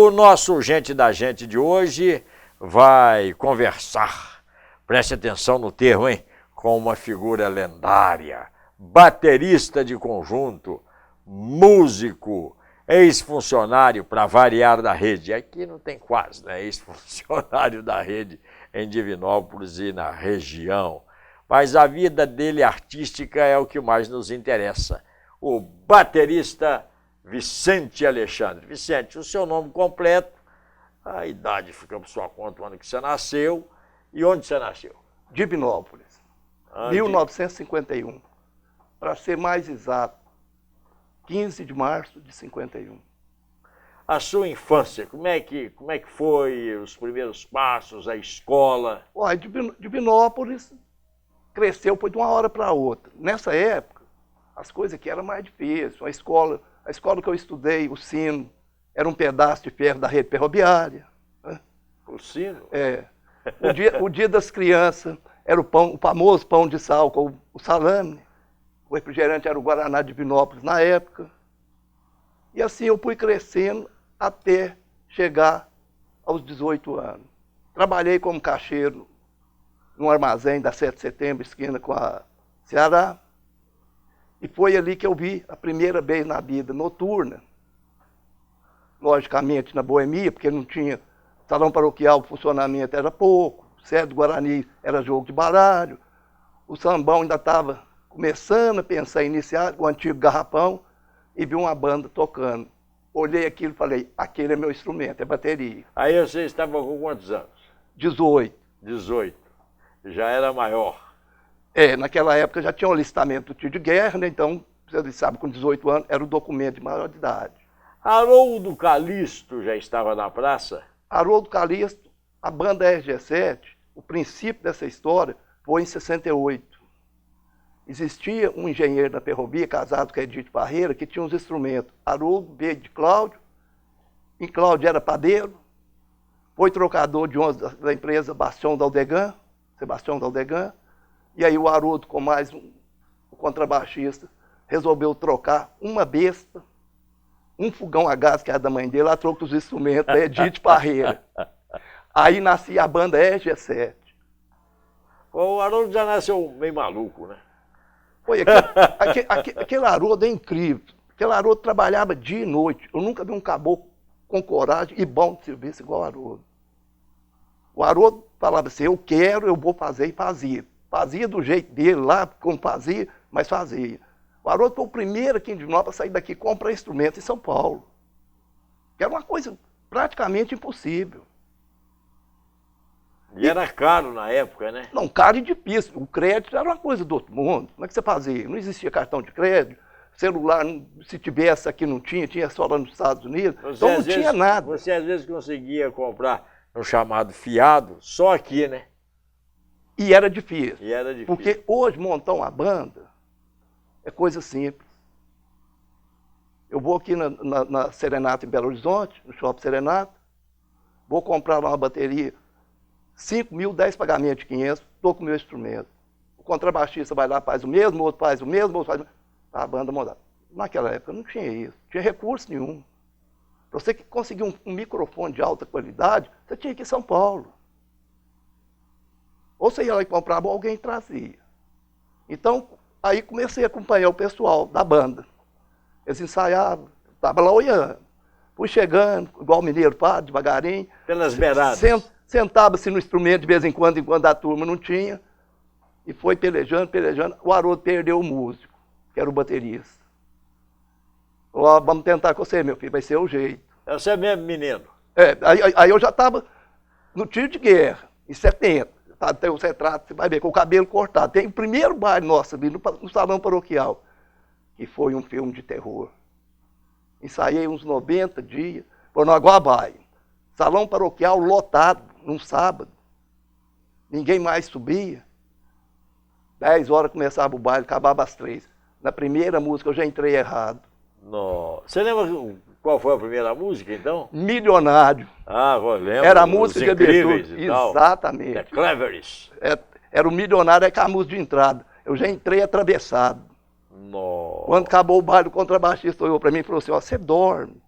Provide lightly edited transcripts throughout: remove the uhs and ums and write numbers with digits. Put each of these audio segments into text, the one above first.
O nosso Gente da Gente de hoje vai conversar, preste atenção no termo, hein? Com uma figura lendária, baterista de conjunto, músico, ex-funcionário, para variar, da rede. Aqui não tem quase, né? Ex-funcionário da rede em Divinópolis e na região. Mas a vida dele artística é o que mais nos interessa. O baterista Vicente Alexandre. Vicente, o seu nome completo, a idade fica por sua conta, o ano que você nasceu e onde você nasceu? Divinópolis, 1951. Para ser mais exato, 15 de março de 51. A sua infância, como é que foi os primeiros passos, a escola? Olha, Divinópolis cresceu foi de uma hora para outra. Nessa época, as coisas aqui eram mais difíceis. A escola que eu estudei, o sino, era um pedaço de ferro da rede ferroviária. O sino? É. O dia das crianças era o famoso pão de sal com o salame. O refrigerante era o Guaraná de Divinópolis na época. E assim eu fui crescendo até chegar aos 18 anos. Trabalhei como caixeiro num armazém da 7 de setembro, esquina com a Ceará. E foi ali que eu vi a primeira vez na vida noturna. Logicamente na boemia, porque não tinha salão paroquial, o funcionamento era pouco. Sede do Guarani era jogo de baralho. O sambão ainda estava começando a pensar em iniciar o antigo garrafão e vi uma banda tocando. Olhei aquilo e falei, aquele é meu instrumento, é bateria. Aí você estava com quantos anos? 18. 18. Já era maior. Naquela época já tinha um listamento do tiro de guerra, né? Então, você sabe, com 18 anos era o documento de maior de idade. Haroldo Calixto já estava na praça? Haroldo Calixto, a banda RG7, o princípio dessa história foi em 68. Existia um engenheiro da ferrovia, casado com a Edith Parreira, que tinha uns instrumentos. Haroldo veio de Cláudio, e Cláudio era padeiro, foi trocador de ônibus da empresa Sebastião Daldegan, e aí o Haroldo, com mais o contrabaixista, resolveu trocar uma besta, um fogão a gás, que era da mãe dele, ela trocou os instrumentos da Edith Parreira. Aí nascia a banda RG7. O Haroldo já nasceu meio maluco, né? Foi, aquele Haroldo é incrível. Aquele Haroldo trabalhava dia e noite. Eu nunca vi um caboclo com coragem e bom de serviço igual o Haroldo. O Haroldo falava assim, eu quero, eu vou fazer, e fazia. Fazia do jeito dele lá, como fazia, mas fazia. O Haroldo foi o primeiro aqui em Divinópolis a sair daqui e comprar instrumentos em São Paulo. Que era uma coisa praticamente impossível. E era caro na época, né? Não, caro e difícil. O crédito era uma coisa do outro mundo. Como é que você fazia? Não existia cartão de crédito. Celular, se tivesse aqui não tinha só lá nos Estados Unidos. Então não tinha nada. Você às vezes conseguia comprar um chamado fiado só aqui, né? E era difícil. Porque hoje montar uma banda é coisa simples. Eu vou aqui na Serenata em Belo Horizonte, no Shopping Serenata, vou comprar lá uma bateria, 5 mil, 10 pagamentos de 500, estou com o meu instrumento. O contrabaixista vai lá, faz o mesmo, outro faz o mesmo, outro faz o mesmo. A banda montada. Naquela época não tinha isso, não tinha recurso nenhum. Para você conseguir um microfone de alta qualidade, você tinha que ir em São Paulo. Ou você ia lá e comprava, ou alguém trazia. Então, aí comecei a acompanhar o pessoal da banda. Eles ensaiavam, estava lá olhando. Fui chegando, igual o mineiro faz, devagarinho. Pelas beiradas. Sentava-se no instrumento de vez em quando a turma não tinha. E foi pelejando. O Haroldo perdeu o músico, que era o baterista. Falou, vamos tentar com você, meu filho, vai ser o jeito. Você é mesmo menino? Aí eu já estava no tiro de guerra, em 70. Tem os retratos, você vai ver, com o cabelo cortado. Tem o primeiro baile nosso ali no salão paroquial, que foi um filme de terror. Ensaiei uns 90 dias, foi no Aguabaia. Salão paroquial lotado, num sábado. Ninguém mais subia. 10 horas começava o baile, acabava às 3. Na primeira música eu já entrei errado. Nossa. Você lembra qual foi a primeira música, então? Milionário. Ah, eu lembro. Era a música de abertura. Exatamente. The Cleveries. Era o Milionário, é com a música de entrada. Eu já entrei atravessado. Nossa. Quando acabou o baile, o contrabaixista olhou para mim e falou assim, ó, você dorme.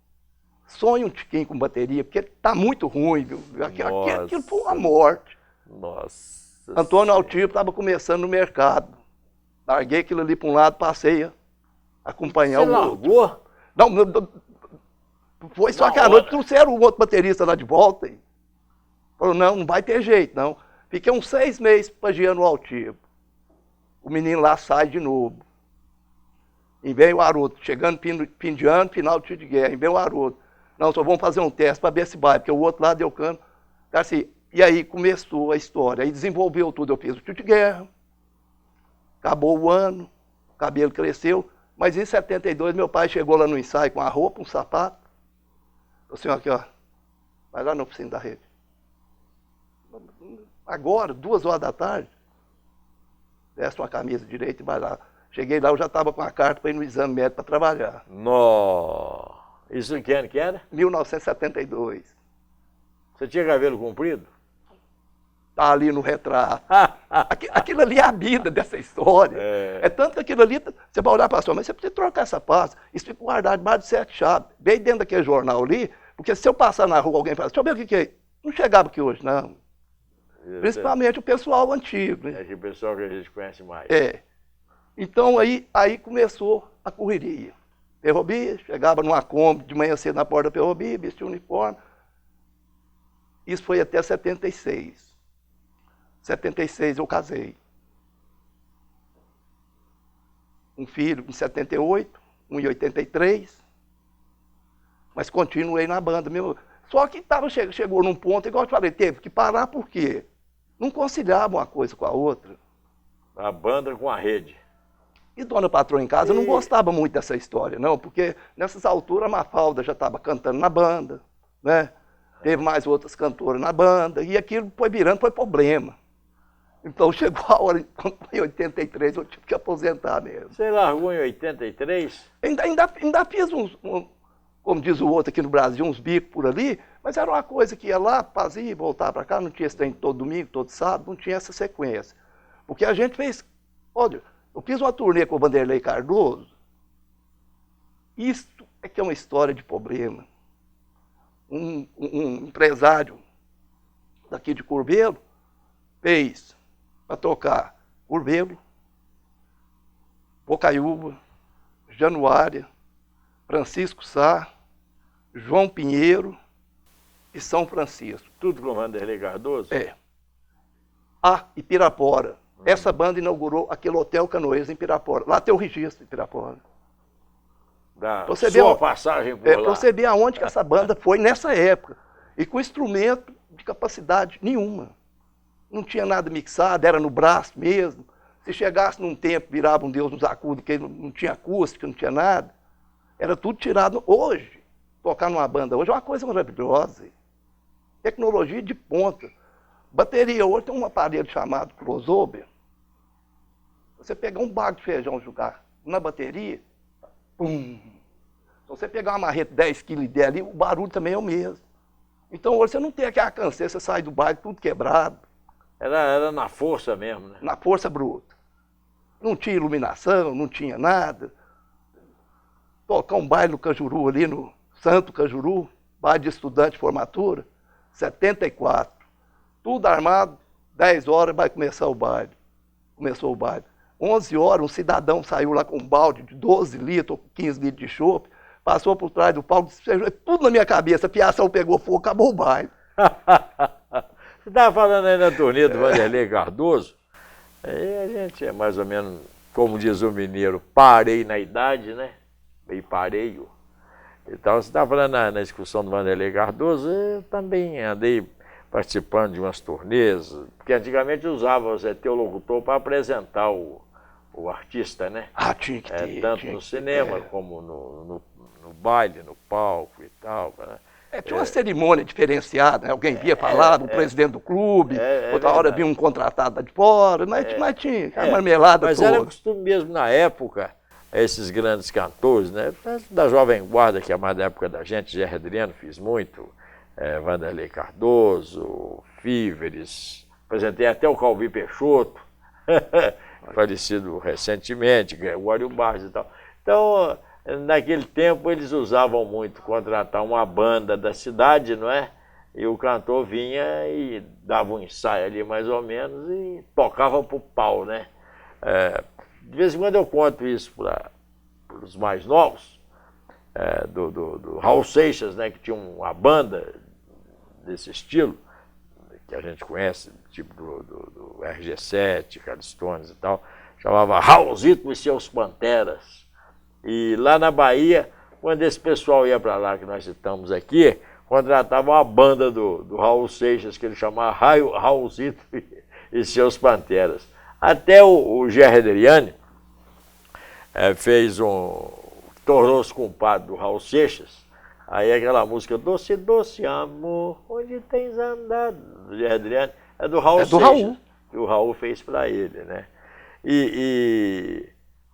sonha um tiquinho com bateria, porque tá muito ruim, viu? Aquilo foi uma morte. Nossa. Antônio Altivo estava começando no mercado. Larguei aquilo ali para um lado, passei a acompanhar o outro. Você largou? Não, foi só que à noite trouxeram um outro baterista lá de volta. E falou, não vai ter jeito, não. Fiquei uns 6 meses pagiando o Altivo. O menino lá sai de novo. E vem o Haroldo, chegando fim de ano, final do tiro de guerra, e vem o Haroldo. Não, só vamos fazer um teste para ver se vai, porque o outro lá deu cano. Assim, e aí começou a história, aí desenvolveu tudo. Eu fiz o tiro de guerra, acabou o ano, o cabelo cresceu, mas em 72 meu pai chegou lá no ensaio com a roupa, um sapato. O senhor aqui, ó, vai lá na oficina da rede. Agora, 2 horas da tarde, veste uma camisa direita e vai lá. Cheguei lá, eu já estava com a carta para ir no exame médico para trabalhar. Nossa. Isso que ano que era? 1972. Você tinha cabelo comprido? Tá ali no retrato. Aquilo ali é a vida dessa história. É tanto que aquilo ali, você vai olhar para a sua, mas você precisa trocar essa pasta. Isso fica guardado debaixo de 7 chaves. Bem dentro daquele jornal ali, porque se eu passar na rua, alguém fala, deixa eu ver o que é. Não chegava aqui hoje, não. Principalmente o pessoal antigo. Né? É o pessoal que a gente conhece mais. Então aí começou a correria. Ferrovia, chegava numa Kombi de manhã cedo na porta da Ferrovia, vestia o uniforme. Isso foi até 76. 76 eu casei. Um filho em 78, um em 83. Mas continuei na banda mesmo. Só que chegou num ponto, igual eu te falei, teve que parar por quê? Não conciliava uma coisa com a outra. A banda com a rede. E Dona Patroa em Casa, eu não gostava muito dessa história, não, porque nessas alturas a Mafalda já estava cantando na banda, né? Teve mais outras cantoras na banda, e aquilo foi virando, foi problema. Então chegou a hora, em 83, eu tive que aposentar mesmo. Você largou em 83? Ainda fiz como diz o outro aqui no Brasil, uns bicos por ali, mas era uma coisa que ia lá, fazia e voltava para cá, não tinha esse trem todo domingo, todo sábado, não tinha essa sequência. Porque a gente fez, olha, eu fiz uma turnê com o Vanderlei Cardoso, isso é que é uma história de problema. Um empresário daqui de Curvelo fez para tocar Curvelo, Bocaiúva, Januária, Francisco Sá, João Pinheiro e São Francisco. Tudo com o Vanderlei Cardoso? E Pirapora. Essa banda inaugurou aquele Hotel Canoeiros em Pirapora. Lá tem o registro em Pirapora. Da sua passagem por lá. Para você ver aonde que essa banda foi nessa época. E com instrumento de capacidade nenhuma. Não tinha nada mixado, era no braço mesmo. Se chegasse num tempo, virava um Deus nos acuda, que não tinha acústica, não tinha nada. Era tudo tirado. Hoje, tocar numa banda hoje é uma coisa maravilhosa. Tecnologia de ponta. Bateria hoje tem um aparelho chamado crossover. Você pegar um bago de feijão e jogar na bateria, pum. Se você pegar uma marreta 10 kg e der ali, o barulho também é o mesmo. Então hoje você não tem aquela canseira, você sai do baile tudo quebrado. Era na força mesmo, né? Na força bruta. Não tinha iluminação, não tinha nada. Tocar um baile no Cajuru ali, no Santo Cajuru, baile de estudante de formatura, 74. Tudo armado, 10 horas vai começar o baile. Começou o baile. 11 horas, um cidadão saiu lá com um balde de 12 litros, 15 litros de chope, passou por trás do palco, tudo na minha cabeça, a piação pegou fogo, acabou o baile. Você estava falando aí na turnê do Vanderlei Cardoso, aí a gente é mais ou menos, como diz o mineiro, parei na idade, né? Meio pareio. Então, você estava falando na excursão do Vanderlei Cardoso, eu também andei participando de umas turnês, porque antigamente usava o Zé locutor para apresentar o artista, né? Tinha que ter. Tanto no cinema como no baile, no palco e tal. Né? Tinha uma cerimônia diferenciada, né? Alguém via falar, o presidente do clube, outra hora vinha um contratado de fora, mas tinha a marmelada mas toda. Mas era costume mesmo na época, esses grandes cantores, né? Da Jovem Guarda, que é mais da época da gente, Gerry Adriano fiz muito, Vanderlei Cardoso, Fíveres, apresentei até o Calvi Peixoto, falecido recentemente, Gregório Barros e tal. Então, naquele tempo eles usavam muito contratar uma banda da cidade, não é? E o cantor vinha e dava um ensaio ali mais ou menos e tocava pro pau, né? De vez em quando eu conto isso para os mais novos, do Raul Seixas, né? Que tinha uma banda desse estilo, que a gente conhece, tipo do RG7, Calistones e tal, chamava Raulzito e seus Panteras. E lá na Bahia, quando esse pessoal ia para lá, que nós citamos aqui, contratava uma banda do Raul Seixas, que ele chamava Raulzito e seus Panteras. Até o Gerry Adriani tornou-se compadre do Raul Seixas. Aí aquela música Doce, Doce Amor, onde tens andado, do Gerry Adriani, é do Raul Seixas. Raul. Que o Raul fez para ele, né? E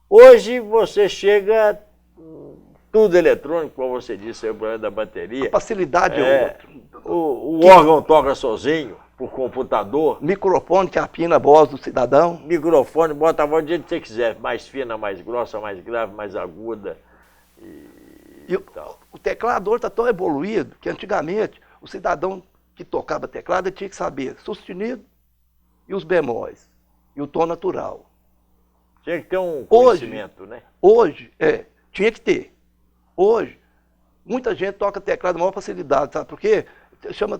hoje você chega, tudo eletrônico, como você disse, o problema da bateria. A facilidade é outra. O órgão toca sozinho, por computador. Microfone que apina a voz do cidadão. Microfone, bota a voz do jeito que você quiser, mais fina, mais grossa, mais grave, mais aguda. E o teclador está tão evoluído que antigamente o cidadão que tocava teclado tinha que saber sustenido e os bemóis e o tom natural. Tinha que ter um conhecimento, né? Hoje, tinha que ter. Hoje, muita gente toca teclado com maior facilidade, sabe por quê? Chama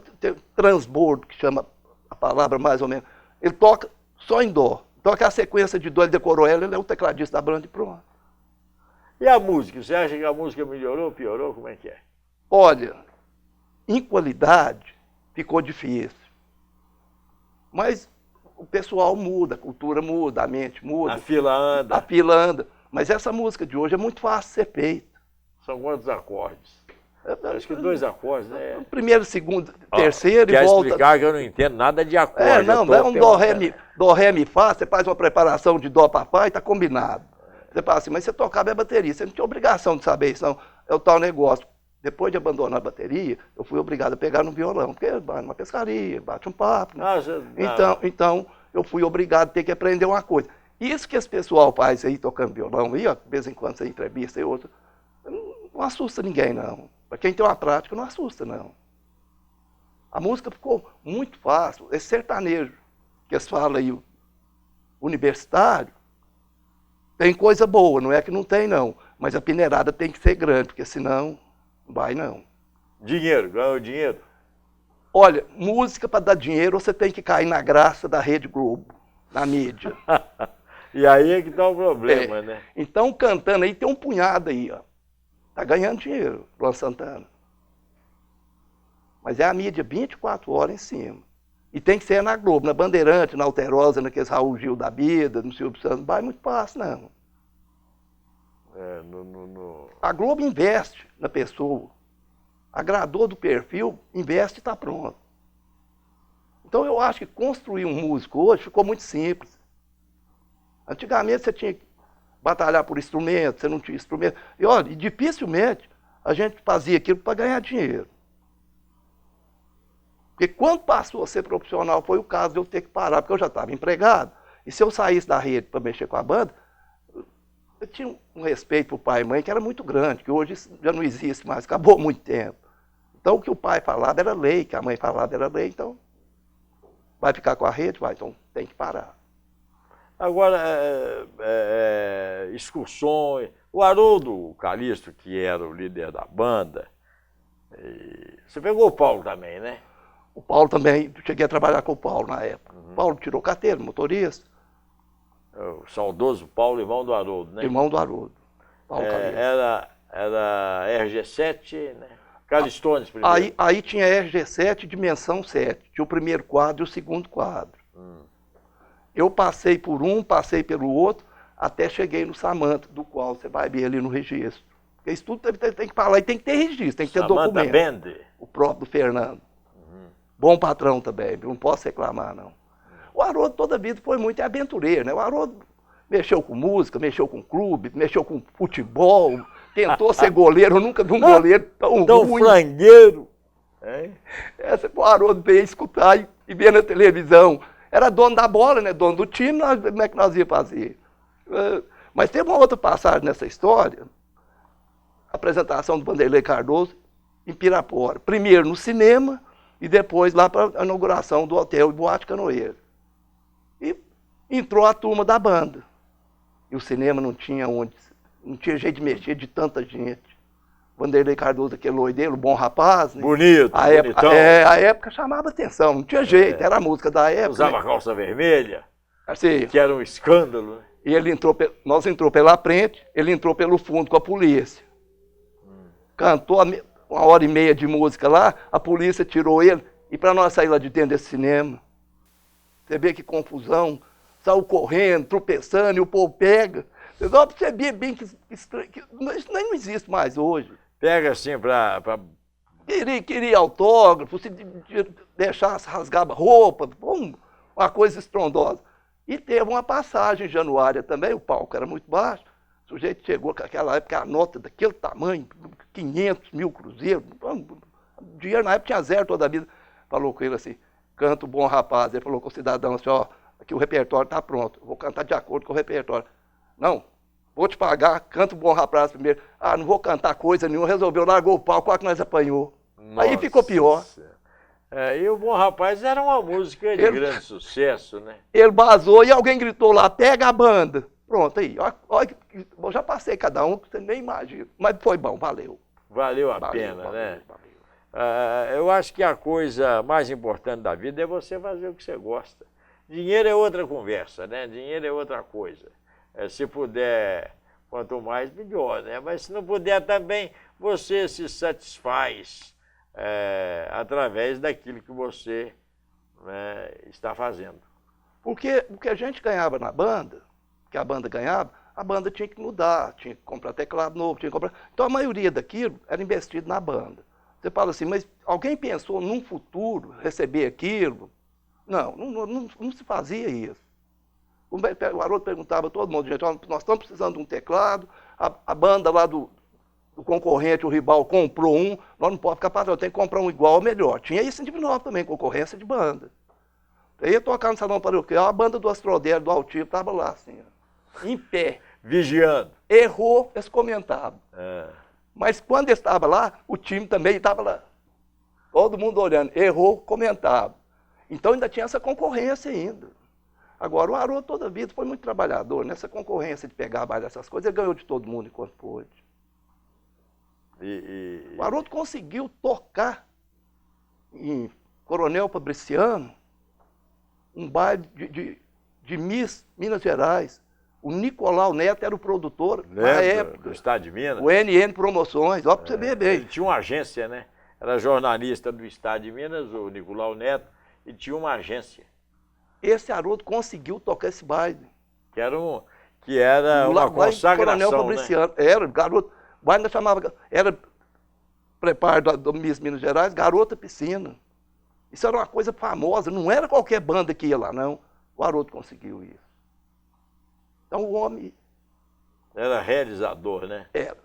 transbordo, que chama a palavra mais ou menos. Ele toca só em dó. Toca a sequência de dó, ele decorou ela, ele é o tecladista da banda e pronto. E a música? Você acha que a música melhorou, piorou? Como é que é? Olha, em qualidade, ficou difícil. Mas o pessoal muda, a cultura muda, a mente muda. A fila anda. A fila anda. Mas essa música de hoje é muito fácil de ser feita. São quantos acordes? Acho que 2 acordes, né? O primeiro, segundo, terceiro e volta. Quer explicar que eu não entendo nada de acorde. Não é um dó, ré, mi, fá, você faz uma preparação de dó, papá e está combinado. Você fala assim, mas você tocava a bateria, você não tinha obrigação de saber isso, não. É o tal negócio. Depois de abandonar a bateria, eu fui obrigado a pegar no violão, porque vai numa pescaria, bate um papo. Né? Então, eu fui obrigado a ter que aprender uma coisa. Isso que esse pessoal faz aí, tocando violão, aí, ó, de vez em quando você entrevista e outra, não assusta ninguém, não. Para quem tem uma prática, não assusta, não. A música ficou muito fácil. Esse sertanejo que eles falam aí, universitário, tem coisa boa, não é que não tem, não. Mas a peneirada tem que ser grande, porque senão não vai, não. Dinheiro, ganhou dinheiro? Olha, música para dar dinheiro, você tem que cair na graça da Rede Globo, na mídia. E aí é que está o problema, né? Então, cantando aí, tem um punhado aí, ó. Tá ganhando dinheiro, Luan Santana. Mas é a mídia 24 horas em cima. E tem que ser na Globo, na Bandeirante, na Alterosa, naqueles Raul Gil da vida, no Silvio Santos. Não vai muito fácil, não. A Globo investe na pessoa. Agradou do perfil, investe e está pronto. Então eu acho que construir um músico hoje ficou muito simples. Antigamente você tinha que batalhar por instrumento, você não tinha instrumento. E olha, dificilmente a gente fazia aquilo para ganhar dinheiro. Porque quando passou a ser profissional, foi o caso de eu ter que parar, porque eu já estava empregado. E se eu saísse da rede para mexer com a banda, eu tinha um respeito para o pai e mãe que era muito grande, que hoje já não existe mais, acabou há muito tempo. Então o que o pai falava era lei, que a mãe falava era lei, então vai ficar com a rede? Vai, então tem que parar. Agora, excursões. O Haroldo Calixto, que era o líder da banda, você pegou o Paulo também, né? O Paulo também, cheguei a trabalhar com o Paulo na época. O Paulo tirou carteira, motorista. O saudoso Paulo, irmão do Haroldo, né? Irmão do Haroldo. Paulo era RG7, né? Calistones primeiro. Aí tinha RG7, dimensão 7. Tinha o primeiro quadro e o segundo quadro. Eu passei por um, passei pelo outro, até cheguei no Samanta, do qual você vai ver ali no registro. Porque isso tudo tem que falar e tem que ter registro, tem que ter Samanta documento. Band. O próprio Fernando. Bom patrão também, não posso reclamar, não. O Haroldo toda a vida foi muito aventureiro, né? O Haroldo mexeu com música, mexeu com clube, mexeu com futebol, tentou ser goleiro, eu nunca vi um goleiro tão ruim. Frangueiro. O Haroldo veio escutar e ver na televisão. Era dono da bola, né? Dono do time, como é que nós ia fazer? Mas tem uma outra passagem nessa história, apresentação do Vanderlei Cardoso em Pirapora. Primeiro no cinema e depois lá para a inauguração do hotel e Boate Canoeira. E entrou a turma da banda. E o cinema não tinha jeito de mexer de tanta gente. Vanderlei Cardoso, aquele loideiro, bom rapaz. Né? Bonito, bonitão. A época chamava atenção, não tinha jeito, era a música da época. Usava né? calça vermelha, assim, que era um escândalo. Né? E ele nós entrou pela frente, ele entrou pelo fundo com a polícia. Cantou uma hora e meia de música lá, a polícia tirou ele, e para nós sair lá de dentro desse cinema, você vê que confusão, saiu correndo, tropeçando, e o povo pega. Você vê bem que isso não existe mais hoje. Pega assim pra... Queria autógrafo, se deixasse, rasgava roupa, uma coisa estrondosa. E teve uma passagem em Januária também, o palco era muito baixo. O sujeito chegou com aquela época, a nota daquele tamanho, 500 mil cruzeiros. Dinheiro na época tinha zero toda a vida. Falou com ele assim, canta o bom rapaz. Ele falou com o cidadão assim, ó, aqui o repertório está pronto, eu vou cantar de acordo com o repertório. Não, vou te pagar, canta o bom rapaz primeiro. Ah, não vou cantar coisa nenhuma, resolveu, largou o pau, quase que nós apanhou. Nossa. Aí ficou pior. E o Bom Rapaz era uma música de grande sucesso, né? Ele vazou e alguém gritou lá, pega a banda. Pronto, aí, olha, eu já passei cada um, que você nem imagina. Mas foi bom, valeu. Valeu a pena, né? Eu acho que a coisa mais importante da vida é você fazer o que você gosta. Dinheiro é outra conversa, né? Dinheiro é outra coisa. Se puder, quanto mais, melhor, né? Mas se não puder também, você se satisfaz através daquilo que você está fazendo. Porque o que a gente ganhava na banda, que a banda ganhava, a banda tinha que mudar, tinha que comprar teclado novo, tinha que comprar... Então a maioria daquilo era investido na banda. Você fala assim, mas alguém pensou num futuro receber aquilo? Não se fazia isso. O Haroldo perguntava a todo mundo, gente, nós estamos precisando de um teclado, a banda lá do concorrente, o rival, comprou um, nós não podemos ficar para trás, tem que comprar um igual ou melhor. Tinha isso em Divinópolis também, concorrência de banda. Eu ia tocar no salão paroquial, a banda do Astrodero, do Altivo, estava lá, assim, ó, em pé. Vigiando. Errou, eles comentavam. Mas quando ele estava lá, o time também estava lá. Todo mundo olhando. Errou, comentava. Então ainda tinha essa concorrência ainda. Agora, o Haroldo toda a vida foi muito trabalhador. Nessa concorrência de pegar mais dessas coisas, ele ganhou de todo mundo enquanto pôde. O Haroldo conseguiu tocar em Coronel Fabriciano um baile de Minas Gerais. O Nicolau Neto era o produtor na época. Do Estado de Minas. O NN Promoções, ó, pra você ver bem. Ele tinha uma agência, né? Era jornalista do Estado de Minas, o Nicolau Neto, e tinha uma agência. Esse Haroldo conseguiu tocar esse baile. Que era uma consagração, Coronel Fabriciano. Né? Era, garoto. O baile ainda chamava, era preparo do Miss Minas Gerais, Garota Piscina. Isso era uma coisa famosa, não era qualquer banda que ia lá, não. O Haroldo conseguiu isso. Então o homem... Era realizador, né? Era.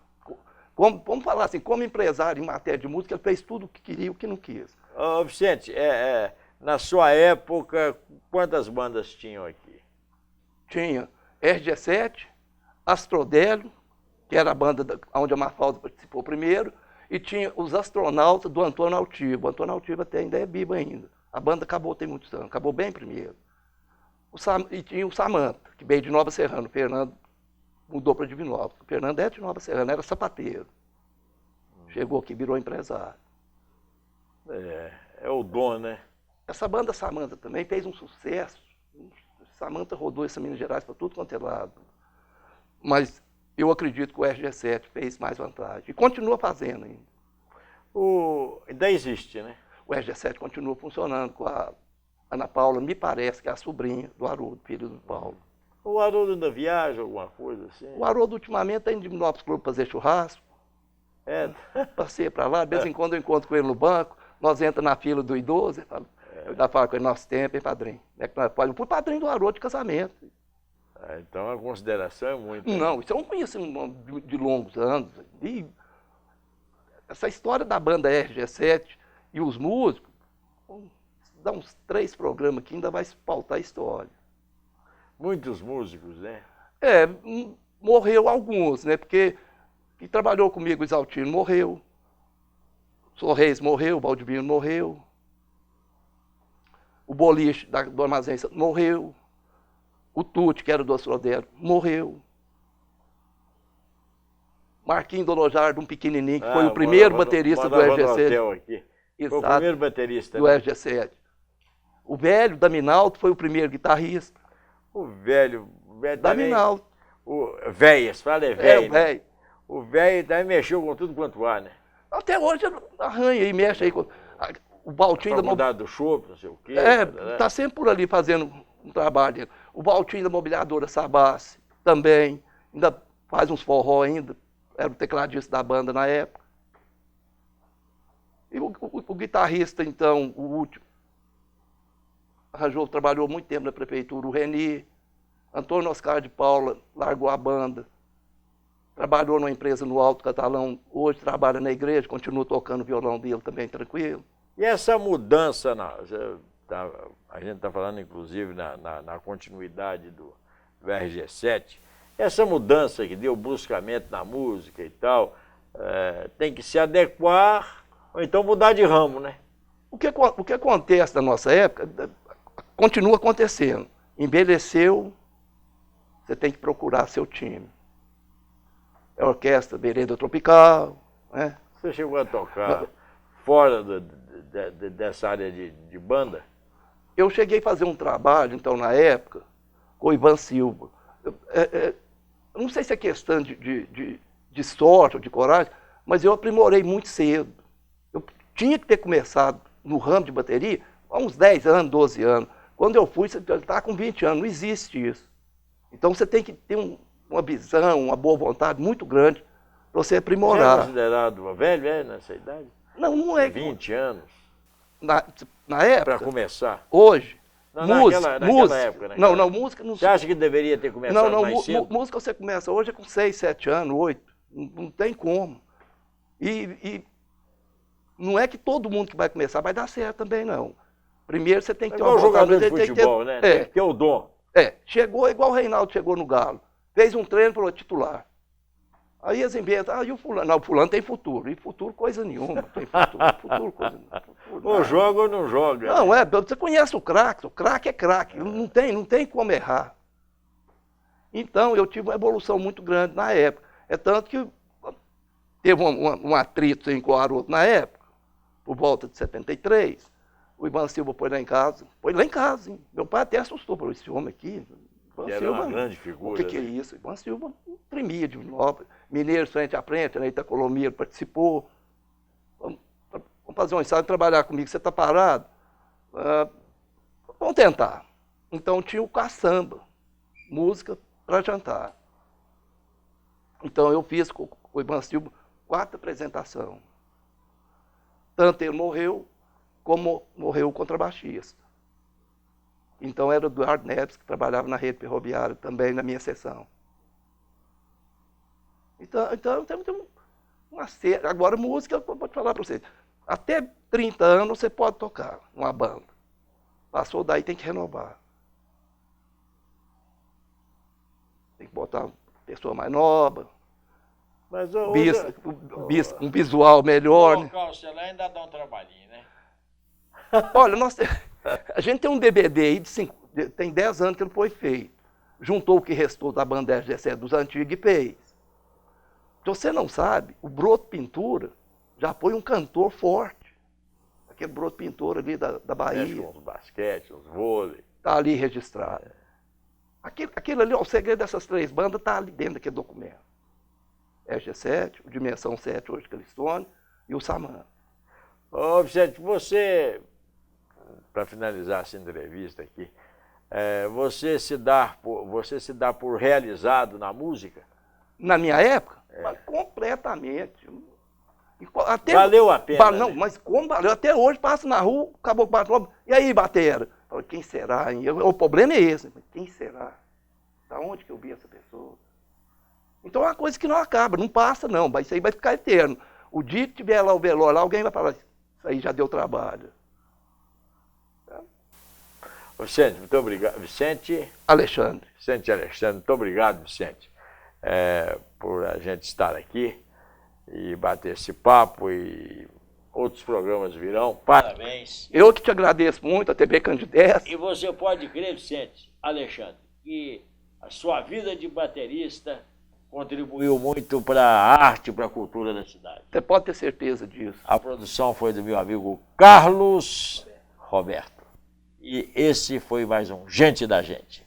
Vamos falar assim, como empresário em matéria de música, ele fez tudo o que queria e o que não quis. Vicente, na sua época, quantas bandas tinham aqui? Tinha RG7, Astrodélio, que era a banda onde a Mafalda participou primeiro, e tinha os Astronautas do Antônio Altivo. O Antônio Altivo até ainda é vivo ainda. A banda acabou tem muitos anos, acabou bem primeiro. E tinha o Samanta, que veio de Nova Serrana. O Fernando mudou para Divinópolis. O Fernando é de Nova Serrana, era sapateiro. Chegou aqui, virou empresário. É o dom, né? Essa banda Samanta também fez um sucesso. Samanta rodou essa Minas Gerais para tudo quanto é lado. Mas eu acredito que o RG7 fez mais vantagem. E continua fazendo ainda. Ainda existe, né? O RG7 continua funcionando com a Ana Paula, me parece que é a sobrinha do Haroldo, filho do Paulo. O Haroldo ainda viaja, alguma coisa assim? O Haroldo ultimamente está indo de Divinópolis Clube fazer churrasco. Passei para lá, de vez em quando eu encontro com ele no banco, nós entramos na fila do idoso, eu ainda falo com ele, nosso tempo, hein, padrinho? Eu fui padrinho do Haroldo de casamento. Então a consideração é muito. Não, isso eu não conheço de longos anos. E essa história da banda RG7 e os músicos, dá uns 3 programas aqui, ainda vai se pautar a história. Muitos músicos, né? Morreu alguns, né? Porque que trabalhou comigo, o Isaltino morreu, o Sorreis morreu, o Baldivino morreu, o Boliche do Armazém morreu, o Tuti, que era do Ostrodero, morreu. Marquinhos Donojardo, um pequenininho, que foi o primeiro baterista do RG7. Foi o primeiro baterista, do RG7. O velho, da Minalto, foi o primeiro guitarrista. O velho da Minalto. O velho, esse fala é velho. O velho. O velho também mexeu com tudo quanto há, né? Até hoje arranha e mexe aí com... O Baltinho da Faculdade do Chopp, não sei o quê. Tá sempre por ali fazendo um trabalho. O Baltinho da Mobiliadora Sabassi também. Ainda faz uns forró ainda. Era o tecladista da banda na época. E o guitarrista, então, o último, trabalhou muito tempo na prefeitura, o Reni. Antônio Oscar de Paula largou a banda. Trabalhou numa empresa no Alto Catalão, hoje trabalha na igreja, continua tocando o violão dele também, tranquilo. E essa mudança, a gente está falando inclusive na continuidade do RG7, essa mudança que deu bruscamente na música e tal, tem que se adequar ou então mudar de ramo, né? O que acontece na nossa época, continua acontecendo. Envelheceu, você tem que procurar seu time. É a orquestra Vereda Tropical, né? Você chegou a tocar fora dessa área de banda? Eu cheguei a fazer um trabalho, então, na época, com o Ivan Silva. Não sei se é questão de sorte ou de coragem, mas eu aprimorei muito cedo. Eu tinha que ter começado no ramo de bateria há uns 10 anos, 12 anos. Quando eu fui, você está com 20 anos, não existe isso. Então você tem que ter uma visão, uma boa vontade muito grande para você aprimorar. Você é considerado velho, nessa idade? Não é. 20 anos? Na época? Para começar? Hoje. Não, música. Naquela época, né? Não, música não. Você acha que deveria ter começado mais cedo? Música você começa hoje com 6, 7 anos, 8. Não tem como. E não é que todo mundo que vai começar vai dar certo também, não. Primeiro você tem que ter uma jogador de futebol, né? Tem que ter o dom. Chegou igual o Reinaldo chegou no Galo. Fez um treino para o titular. Aí eles inventam, e o fulano? Não, o fulano tem futuro. E futuro coisa nenhuma, tem futuro coisa nenhuma. Ou joga ou não joga. Não, você conhece o craque é craque, não tem como errar. Então, eu tive uma evolução muito grande na época. É tanto que teve um atrito em Coaroto na época, por volta de 73. O Ivan Silva foi lá em casa, hein? Meu pai até assustou, falou, esse homem aqui... Ivan Silva, era uma grande figura. O que é isso? Ivan Silva tremia de novo. Mineiro frente a frente, né? Itacolomiro participou. Vamos fazer um ensaio, trabalhar comigo. Você está parado? Vamos tentar. Então tinha o caçamba, música para jantar. Então eu fiz com o Ivan Silva 4 apresentações. Tanto ele morreu, como morreu o contrabaixista. Então era o Eduardo Neves, que trabalhava na rede ferroviária também, na minha sessão. Então tem uma série. Agora, música, eu vou te falar para você. Até 30 anos você pode tocar uma banda. Passou daí, tem que renovar. Tem que botar uma pessoa mais nova. Mas um visual melhor. O Calcela ainda dá um trabalhinho, né? Olha, a gente tem um DVD aí tem 10 anos que ele foi feito. Juntou o que restou da banda RG7 dos antigos e fez. Se você não sabe, o Broto Pintura já foi um cantor forte. Aquele Broto Pintura ali da Bahia. Uns basquete, uns vôlei. Está ali registrado. Aquilo ali, o segredo dessas 3 bandas está ali dentro daquele documento. RG7, o Dimensão 7, hoje Calistone, e o Samanta. Ô, Vicente, você, para finalizar essa entrevista aqui, você se dá por realizado na música? Na minha época? Mas completamente. Até, valeu a pena. Não, né? Mas como valeu? Até hoje passa na rua, acabou com e aí, batera? Falo, quem será? Hein? O problema é esse. Quem será? Da onde que eu vi essa pessoa? Então é uma coisa que não acaba, não passa não, isso aí vai ficar eterno. O dia que tiver lá o velório, lá, alguém vai falar, isso aí já deu trabalho. Vicente, muito obrigado. Vicente Alexandre, muito obrigado, Vicente, por a gente estar aqui. e bater esse papo, e outros programas virão. Parabéns. Eu que te agradeço muito, a TV Candidez. E você pode crer, Vicente, Alexandre, que a sua vida de baterista contribuiu muito para a arte, para a cultura da cidade. Você pode ter certeza disso. A produção foi do meu amigo Carlos Roberto. E esse foi mais um Gente da Gente.